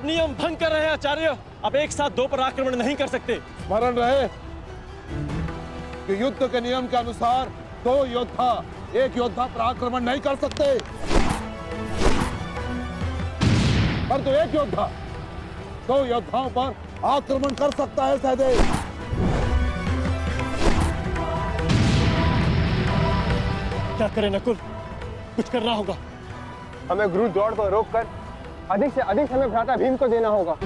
नियम भंग कर रहे हैं आचार्य। अब एक साथ दो पर आक्रमण नहीं कर सकते। स्मरण रहे कि युद्ध के नियम के अनुसार दो योद्धा एक योद्धा पर आक्रमण नहीं कर सकते, पर तो एक योद्धा दो योद्धाओं पर आक्रमण कर सकता है। सहदेव, क्या करें नकुल, कुछ करना होगा। हमें गुरु दौड़ को रोककर अधिक से अधिक समय भ्राता भीम को देना होगा।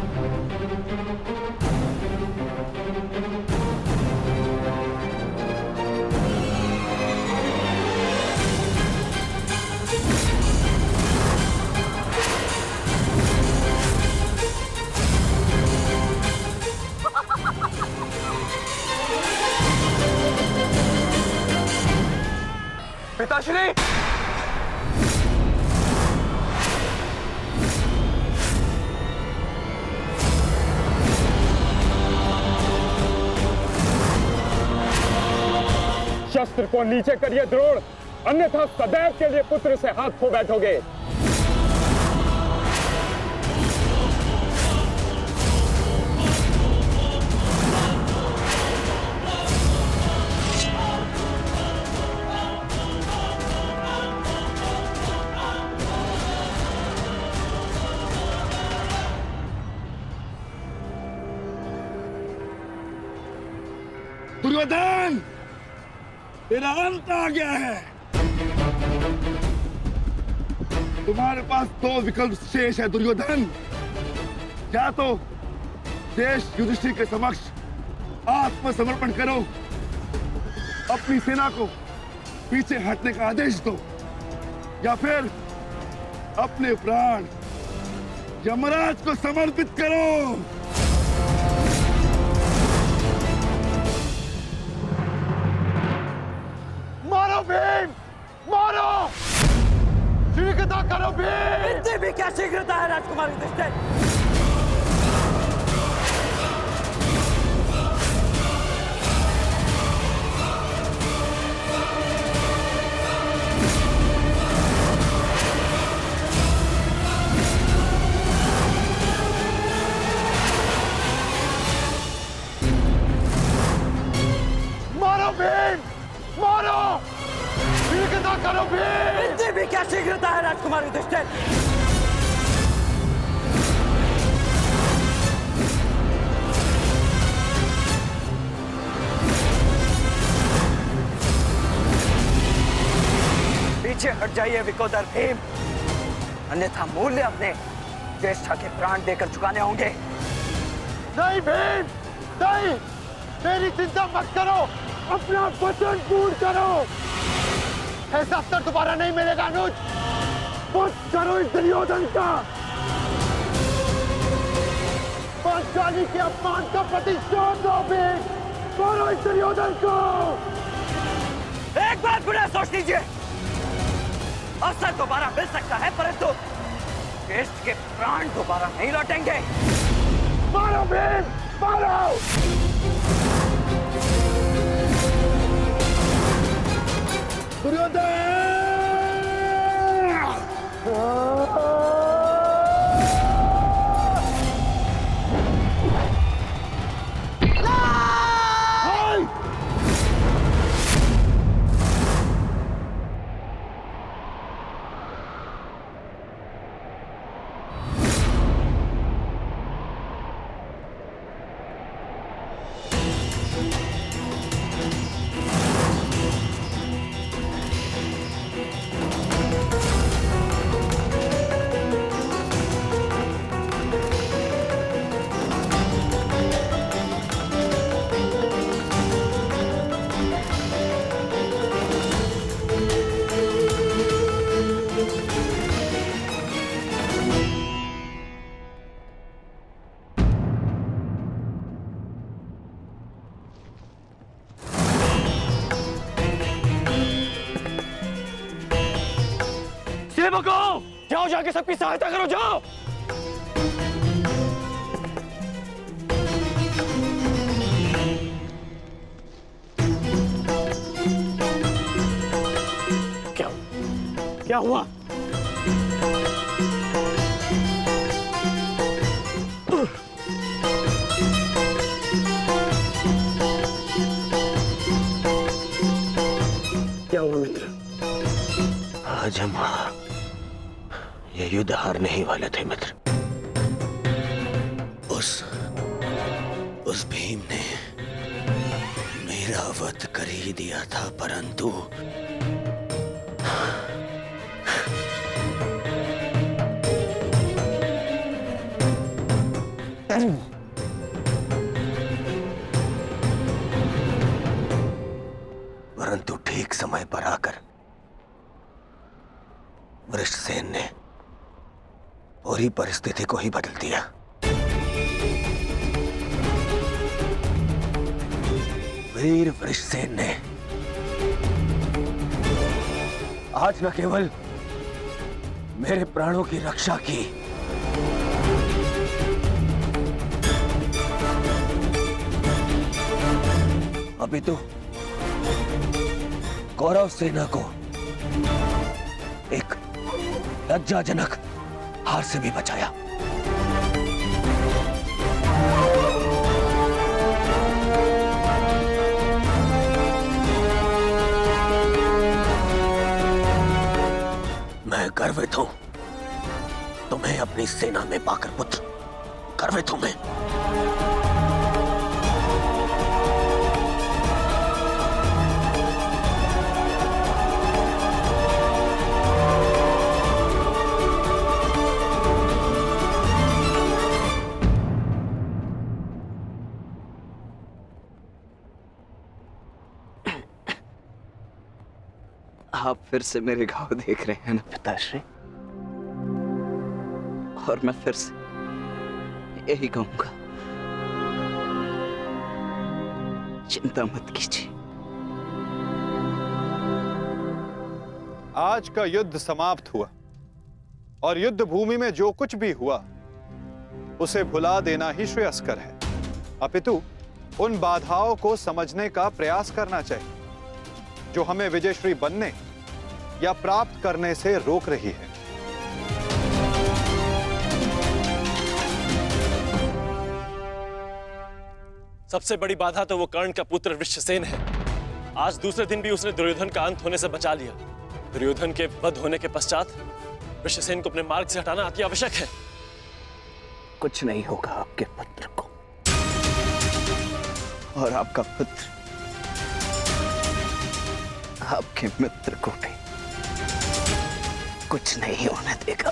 पिताश्री, शस्त्र को नीचे करिए द्रोण, अन्यथा सदैव के लिए पुत्र से हाथ खो बैठोगे। दुर्योधन, तेरा अंत आ गया है। तुम्हारे पास दो विकल्प शेष है दुर्योधन। या तो देश युधिष्ठिर के समक्ष आत्मसमर्पण करो, अपनी सेना को पीछे हटने का आदेश दो, या फिर अपने प्राण यमराज को समर्पित करो। मारो भीम, मारो! शीघ्रता करो भीम! इतनी भी क्या शीघ्रता है राजकुमार युधिष्ठिर? मारो भीम, मारो! शीघ्रता करो भीम! इतनी भी क्या शीघ्रता है राजकुमार युधिष्ठिर? पीछे हट जाइए विकोदर भीम, अन्यथा मूल्य अपने ज्येष्ठा के प्राण देकर चुकाने होंगे। नहीं भीम, नहीं! मेरी चिंता मत करो, अपना वचन पूर्ण करो। ऐसा अवसर दोबारा नहीं मिलेगा अनुज। वध करो इस दुर्योधन का। पांचाली के अपमान का प्रतिशोध दो भीम। मारो इस दुर्योधन को। एक बात बुरा सोच लीजिए, अवसर दोबारा मिल सकता है, परंतु ज्येष्ठ के प्राण दोबारा नहीं लौटेंगे। मारो भीम, मारो! दुर्योधन! सेवकों, जाओ जाके सबकी सहायता करो, जाओ। क्या हुआ? क्या हुआ मित्र? आज हम ये युद्ध हारने ही वाले थे मित्र। उस भीम ने मेरा वध कर ही दिया था, परंतु ठीक समय पर आकर वृषसेन ने पूरी परिस्थिति को ही बदल दिया। वीर वृषसेन ने आज न केवल मेरे प्राणों की रक्षा की, अभी तो कौरव सेना को एक लज्जाजनक हार से भी बचाया। मैं गर्वित हूं तुम्हें अपनी सेना में पाकर पुत्र, गर्वित हूं मैं। आप फिर से मेरे घाव देख रहे हैं ना पिताश्री, और मैं फिर से यही कहूंगा, चिंता मत कीजिए। आज का युद्ध समाप्त हुआ और युद्ध भूमि में जो कुछ भी हुआ उसे भुला देना ही श्रेयस्कर है, अपितु उन बाधाओं को समझने का प्रयास करना चाहिए जो हमें विजयश्री बनने या प्राप्त करने से रोक रही है। सबसे बड़ी बाधा तो वो कर्ण का पुत्र वृषसेन है। आज दूसरे दिन भी उसने दुर्योधन का अंत होने से बचा लिया। दुर्योधन के वध होने के पश्चात वृषसेन को अपने मार्ग से हटाना अति आवश्यक है। कुछ नहीं होगा आपके पुत्र को, और आपका पुत्र आपके मित्र को भी कुछ नहीं होने देगा।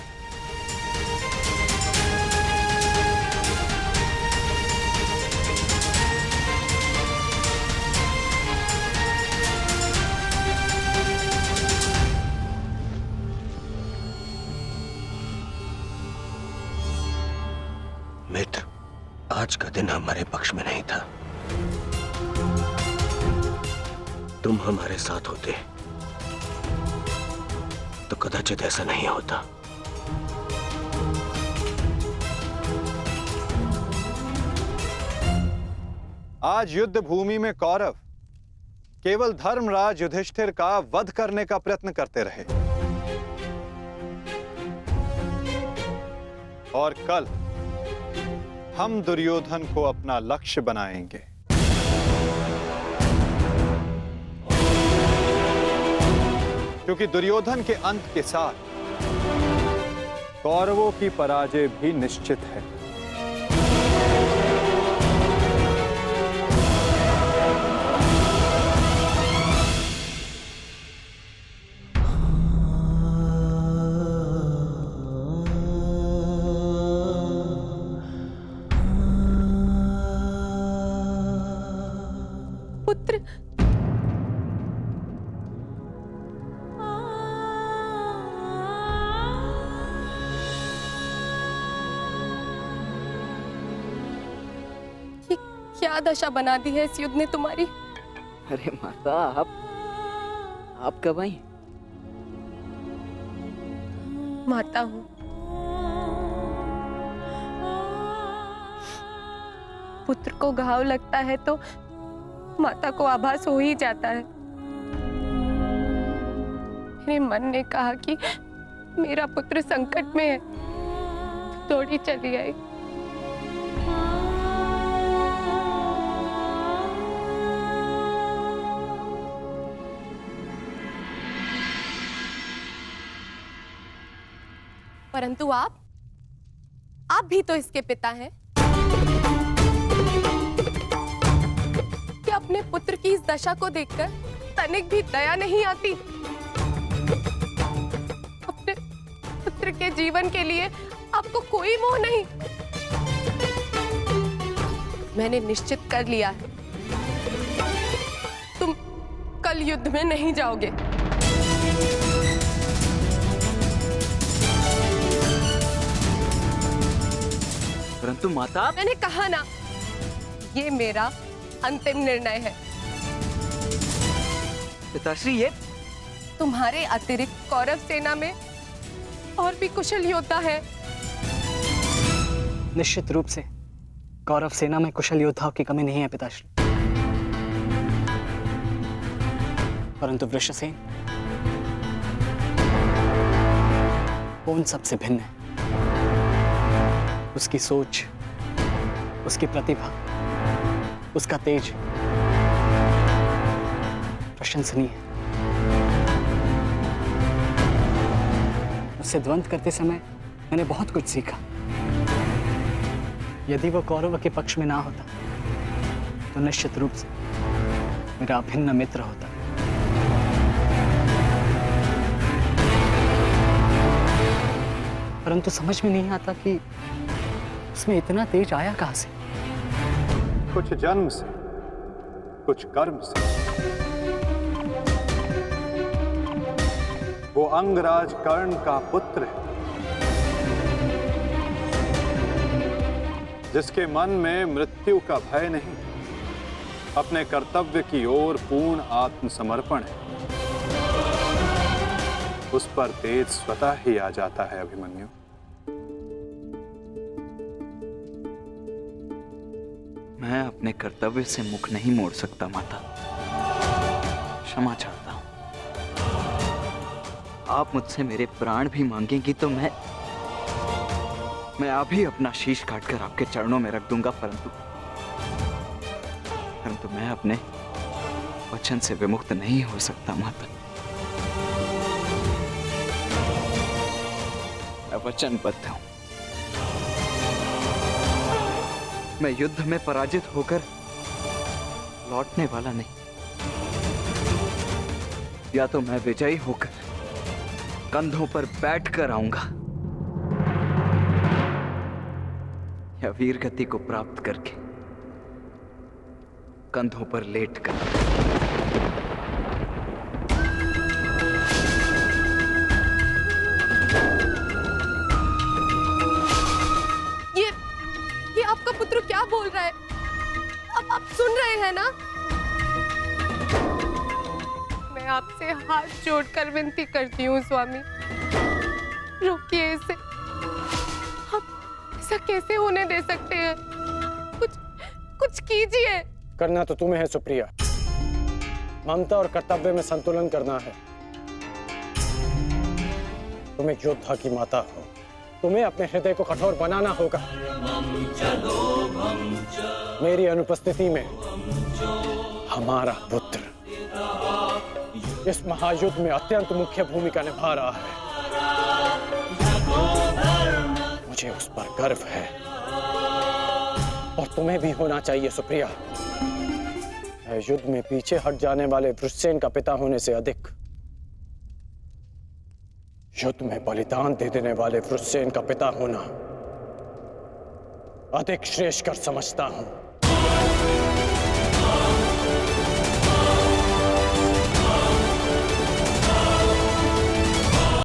मित्र, आज का दिन हमारे पक्ष में नहीं था। तुम हमारे साथ होते तो कदाचित ऐसा नहीं होता। आज युद्ध भूमि में कौरव केवल धर्मराज युधिष्ठिर का वध करने का प्रयत्न करते रहे, और कल हम दुर्योधन को अपना लक्ष्य बनाएंगे। क्योंकि दुर्योधन के अंत के साथ कौरवों की पराजय भी निश्चित है। पुत्र, क्या दशा बना दी है इस युद्ध ने तुम्हारी। अरे माता, आप कब आई? माता हूं। पुत्र को घाव लगता है तो माता को आभास हो ही जाता है। मेरे मन ने कहा कि मेरा पुत्र संकट में है, दौड़ी चली आई। परंतु आप भी तो इसके पिता हैं। क्या अपने पुत्र की इस दशा को देखकर तनिक भी दया नहीं आती? अपने पुत्र के जीवन के लिए आपको कोई मोह नहीं? मैंने निश्चित कर लिया है, तुम कल युद्ध में नहीं जाओगे। परंतु माता, मैंने कहा ना, ये मेरा अंतिम निर्णय है। पिताश्री, ये तुम्हारे अतिरिक्त कौरव सेना में और भी कुशल योद्धा है। निश्चित रूप से कौरव सेना में कुशल योद्धाओं की कमी नहीं है पिताश्री, परंतु वृषसेन वो उन सबसे भिन्न है। उसकी सोच, उसकी प्रतिभा, उसका तेज प्रशंसनीय है। उससे द्वंद्व करते समय मैंने बहुत कुछ सीखा। यदि वो कौरव के पक्ष में ना होता तो निश्चित रूप से मेरा अभिन्न मित्र होता। परंतु समझ में नहीं आता कि उसमें इतना तेज आया कहां से। कुछ जन्म से, कुछ कर्म से। वो अंगराज कर्ण का पुत्र है, जिसके मन में मृत्यु का भय नहीं, अपने कर्तव्य की ओर पूर्ण आत्मसमर्पण है। उस पर तेज स्वतः ही आ जाता है अभिमन्यु। मैं अपने कर्तव्य से मुख नहीं मोड़ सकता माता, क्षमा चाहता हूं। आप मुझसे मेरे प्राण भी मांगेंगी तो मैं अभी अपना शीश काटकर आपके चरणों में रख दूंगा, परंतु मैं अपने वचन से विमुक्त नहीं हो सकता माता। मैं वचनबद्ध हूं। मैं युद्ध में पराजित होकर लौटने वाला नहीं, या तो मैं विजयी होकर कंधों पर बैठकर आऊंगा, या वीर गति को प्राप्त करके कंधों पर लेटकर। ये आपका पुत्र क्या बोल रहा है? अब आप सुन रहे हैं ना? मैं आपसे हाथ जोड़कर विनती करती हूँ स्वामी, रोकिए इसे। ऐसा कैसे होने दे सकते हैं? कुछ कीजिए। करना तो तुम्हें है सुप्रिया, ममता और कर्तव्य में संतुलन करना है। तुम एक योद्धा की माता हो, तुम्हें अपने हृदय को कठोर बनाना होगा। मेरी अनुपस्थिति में हमारा पुत्र इस महायुद्ध में अत्यंत मुख्य भूमिका निभा रहा है। मुझे उस पर गर्व है और तुम्हें भी होना चाहिए सुप्रिया। युद्ध में पीछे हट जाने वाले वृषसेन का पिता होने से अधिक युद्ध में बलिदान दे देने वाले वृषसेन का पिता होना अधिक श्रेष्ठकर समझता हूं।